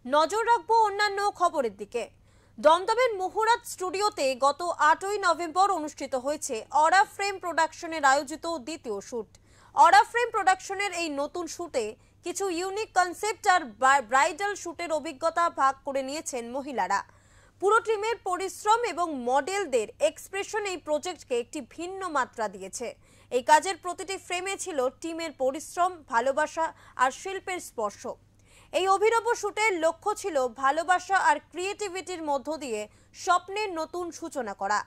নজর রাখবো অন্যান্য খবরের দিকে। দমদমের মুহুরাত স্টুডিওতে গত 8ই নভেম্বর অনুষ্ঠিত হয়েছে অরা ফ্রেম প্রোডাকশনের আয়োজিত দ্বিতীয় শুট। অরা ফ্রেম প্রোডাকশনের এই নতুন শুটে কিছু ইউনিক কনসেপ্ট আর ব্রাইডাল শুটের অভিজ্ঞতা ভাগ করে নিয়েছেন মহিলারা। পুরো টিমের পরিশ্রম এবং মডেলদের এক্সপ্রেশন এই প্রজেক্টকে একটি ভিন্ন মাত্রা দিয়েছে। এই কাজের প্রতিটি ফ্রেমে ছিল টিমের পরিশ্রম, ভালোবাসা আর শিল্পের স্পর্শ। এই অভিনব শুটের লক্ষ্য ছিল ভালোবাসা আর ক্রিয়েটিভিটির মধ্য দিয়ে স্বপ্নের নতুন সূচনা করা।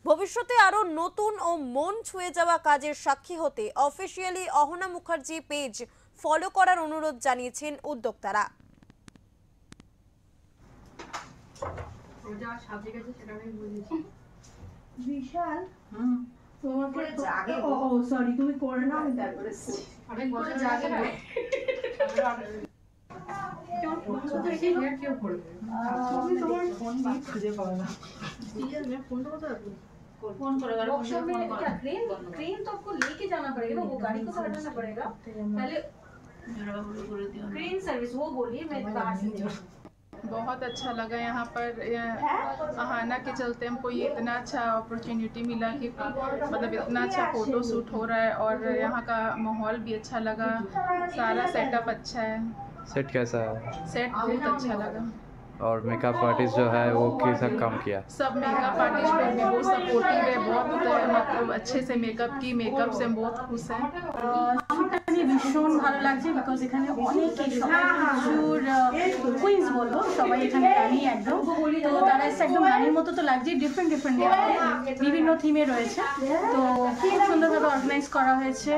ভবিষ্যতে আরো নতুন ও মন ছুঁয়ে যাওয়া কাজের সাক্ষী হতে officially Ahona Mukherjee page follow করার অনুরোধ জানিয়েছেন উদ্যোক্তারা। বিশাল তোমাকে জাগে সরি তুমি করে নাও আমি তারপরে অনেক বড় জাগে না फोन करेगा वर्कशॉप में क्या क्रेन तो आपको लेके जाना पड़ेगा ना, वो गाड़ी को तो हटाना पड़ेगा पहले क्रेन सर्विस वो बोलिए मैं बाहर से। बहुत अच्छा लगा यहाँ पर अहाना के चलते हमको ये इतना अच्छा अपॉर्चुनिटी मिला कि मतलब इतना अच्छा फ़ोटो शूट हो रहा है और यहाँ का माहौल भी अच्छा लगा, सारा सेटअप अच्छा है। सेट कैसा है? सेट बहुत अच्छा लगा और मेकअप आर्टिस्ट जो है वो कैसा काम किया? सब मेकअप आर्टिस्ट पे भी बहुत सपोर्टिव है, बहुत मतलब अच्छे से मेकअप की, मेकअप से हम बहुत खुश हैं। ভীষণ ভালো লাগছে বিকজ এখানে অনেকে সবাই প্রচুর কুইন্স বলবো, সবাই এখানে রানী একদম, তো তারা একদম রানীর মতো তো লাগছে। ডিফারেন্ট বিভিন্ন থিমে রয়েছে, তো খুব সুন্দরভাবে অর্গানাইজ করা হয়েছে।